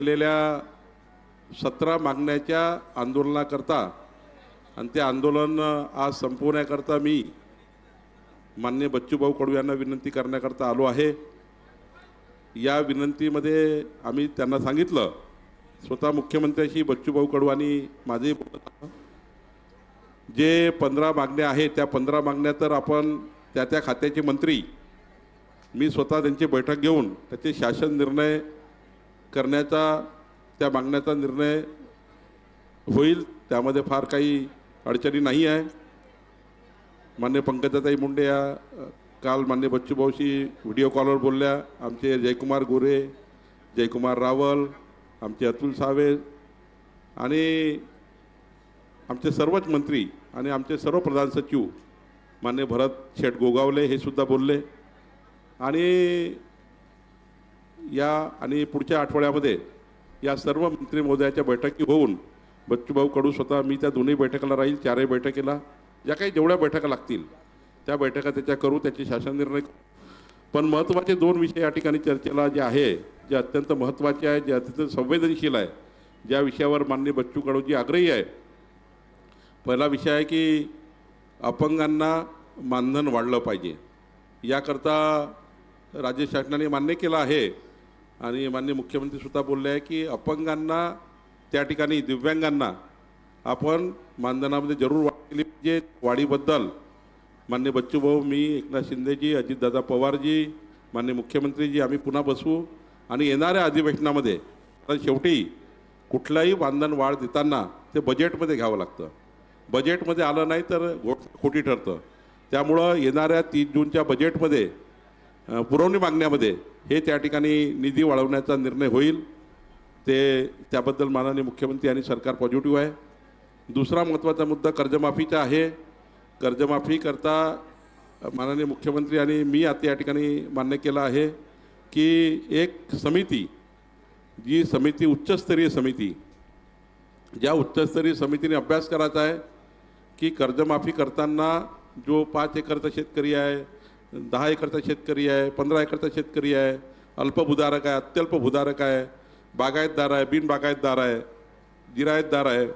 केलेल्या 17 मागण्याच्या आंदोलनाकरता आणि ते आंदोलन आज संपवण्याकरता मी माननीय बच्चूभाऊ कडू यांना विनंती करण्याकरता आलो आहे। या विनंतीमध्ये आम्ही त्यांना सांगितलं, स्वतः मुख्यमंत्र्यांशी बच्चूभाऊ कडू आणि माझे जे 15 मागण्या आहेत त्या 15 मागण्या तर आपण त्या खात्याचे मंत्री मी स्वतः त्यांची बैठक घेऊन त्याचे शासन निर्णय करण्याचा त्या मागण्याचा निर्णय होईल, त्यामध्ये फार काही अडचणी नाही आहे। मान्य पंकजाताई मुंडे या काल मान्य बच्चूभाऊशी व्हिडिओ कॉलवर बोलल्या, आमचे जयकुमार गोरे, जयकुमार रावल, आमचे अतुल सावे आणि आमचे सर्वच मंत्री आणि आमचे सर्व प्रधान सचिव मान्य भरत शेठ गोगावले हे सुद्धा बोलले। आणि पुढच्या आठवड्यामध्ये या सर्व मंत्री महोदयाच्या बैठकी होऊन बच्चूभाऊ कडू स्वतः मी त्या दोन्ही बैठकाला राहील, चारही बैठकीला ज्या काही जेवढ्या बैठका लागतील त्या बैठका त्याच्या करू, त्याचे शासन निर्णय। पण महत्त्वाचे 2 विषय या ठिकाणी चर्चेला जे आहे, जे अत्यंत महत्त्वाचे आहे, जे अत्यंत संवेदनशील आहे, ज्या विषयावर माननीय बच्चू कडूजी आग्रही आहे। पहिला विषय आहे की अपंगांना मानधन वाढलं पाहिजे, याकरता राज्य शासनाने मान्य केलं आहे आणि माननीय मुख्यमंत्री सुद्धा बोलले आहे की अपंगांना त्या ठिकाणी दिव्यांगांना आपण मानधनामध्ये जरूर वाढ केली पाहिजे। वाढीबद्दल माननीय बच्चूभाऊ, मी, एकनाथ शिंदेजी, अजितदादा पवारजी, माननीय मुख्यमंत्रीजी आम्ही पुन्हा बसू आणि येणाऱ्या अधिवेशनामध्ये, कारण शेवटी कुठलाही मानधन वाढ देताना ते बजेटमध्ये घ्यावं लागतं, बजेटमध्ये आलं नाही तर खोटी ठरतं। त्यामुळं येणाऱ्या 30 जूनच्या बजेटमध्ये पुरवणी मागण्यामध्ये हे त्या ठिकाणी निधी वाढवण्याचा निर्णय होईल, त्याबद्दल माननीय मुख्यमंत्री आणि सरकार पॉझिटिव्ह आहे। दुसरा महत्त्वाचा मुद्दा कर्जमाफीचा आहे। कर्जमाफी करता माननीय मुख्यमंत्री आणि मी आता या ठिकाणी मान्य केलं आहे की एक समिती, जी समिती उच्चस्तरीय समिती, ज्या उच्चस्तरीय समितीने अभ्यास करायचा आहे की कर्जमाफी करताना जो 5 एकरचा शेतकरी आहे, 10 एकरचा शेतकरी आहे, 15 एकरचा शेतकरी आहे, अल्पभूधारक आहे, अत्यल्प भूधारक आहे, बागायतदार आहे, बिनबागायतदार आहे, जिरायतदार आहे,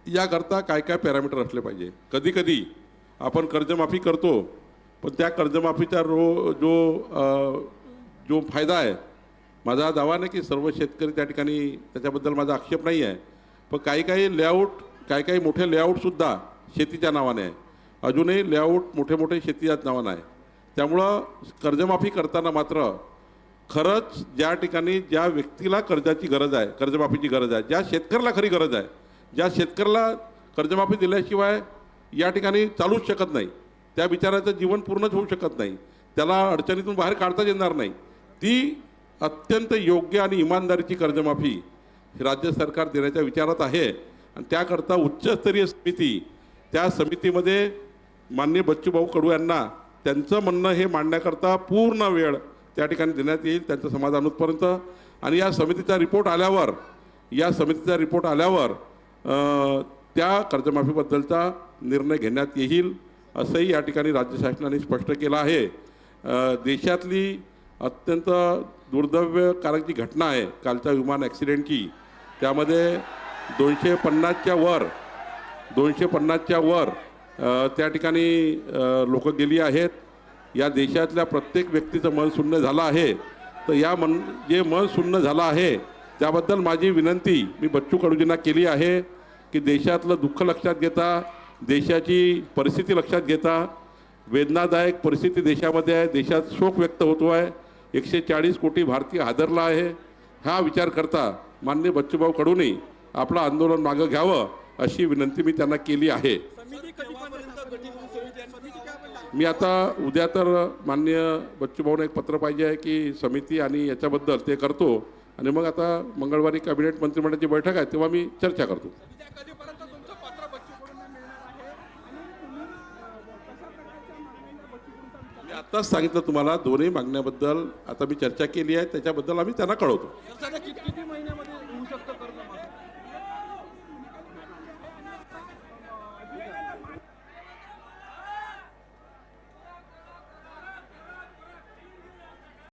याकरता काय काय पॅरामीटर असले पाहिजे। कधीकधी आपण कर्जमाफी करतो पण त्या कर्जमाफीचा जो फायदा आहे, माझा दावा नाही की सर्व शेतकरी त्या ठिकाणी, त्याच्याबद्दल माझा आक्षेप नाही आहे, पण काही लेआउट, काही मोठे लेआउटसुद्धा शेतीच्या नावाने आहे, अजूनही लेआउट मोठे शेतीच्या नावाने आहे। त्यामुळं कर्जमाफी करताना मात्र खरंच ज्या ठिकाणी ज्या व्यक्तीला कर्जाची गरज आहे, कर्जमाफीची गरज आहे, ज्या शेतकऱ्याला खरी गरज आहे, ज्या शेतकऱ्याला कर्जमाफी दिल्याशिवाय या ठिकाणी चालूच शकत नाही, त्या बिचाराचं जीवन पूर्णच होऊ शकत नाही, त्याला अडचणीतून बाहेर काढताच येणार नाही, ती अत्यंत योग्य आणि इमानदारीची कर्जमाफी राज्य सरकार देण्याच्या विचारात आहे। आणि त्याकरता उच्चस्तरीय समिती, त्या समितीमध्ये माननीय बच्चूभाऊ कडू यांना त्यांचं म्हणणं हे मांडण्याकरता पूर्ण वेळ त्या ठिकाणी देण्यात येईल, त्यांचं समाधान होतपर्यंत। आणि या समितीचा रिपोर्ट आल्यावर त्या कर्जमाफीबद्दलचा निर्णय घेण्यात येईल, असंही या ठिकाणी राज्य शासनाने स्पष्ट केलं आहे। देशातली अत्यंत दुर्दैव्य कारक जी घटना आहे कालच्या विमान ॲक्सिडेंटची, त्यामध्ये 250च्या वर त्या ठिकाणी लोक गेली आहेत। या देशातल्या प्रत्येक व्यक्तीचं मन शून्य झालं आहे, तर जे मन शून्य झालं आहे त्याबद्दल माझी विनंती मी बच्चू कडूजींना केली आहे की देशातलं दुःख लक्षात घेता, देशाची परिस्थिती लक्षात घेता, वेदनादायक परिस्थिती देशामध्ये आहे, देशात शोक व्यक्त होतो आहे, 140 कोटी भारतीय हादरला आहे, हा विचार करता माननीय बच्चूभाऊ कडूंनी आपलं आंदोलन मागं घ्यावं अशी विनंती मी त्यांना केली आहे। मी आता उद्या तर माननीय बच्चूभाऊंना एक पत्र पाहिजे आहे की समिती आणि याच्याबद्दल ते करतो, आणि मग आता मंगळवारी कॅबिनेट मंत्रिमंडळाची बैठक आहे तेव्हा मी चर्चा करतो। मी आत्ताच सांगितलं तुम्हाला, दोन्ही मागण्याबद्दल आता मी चर्चा केली आहे, त्याच्याबद्दल आम्ही त्यांना कळवतो।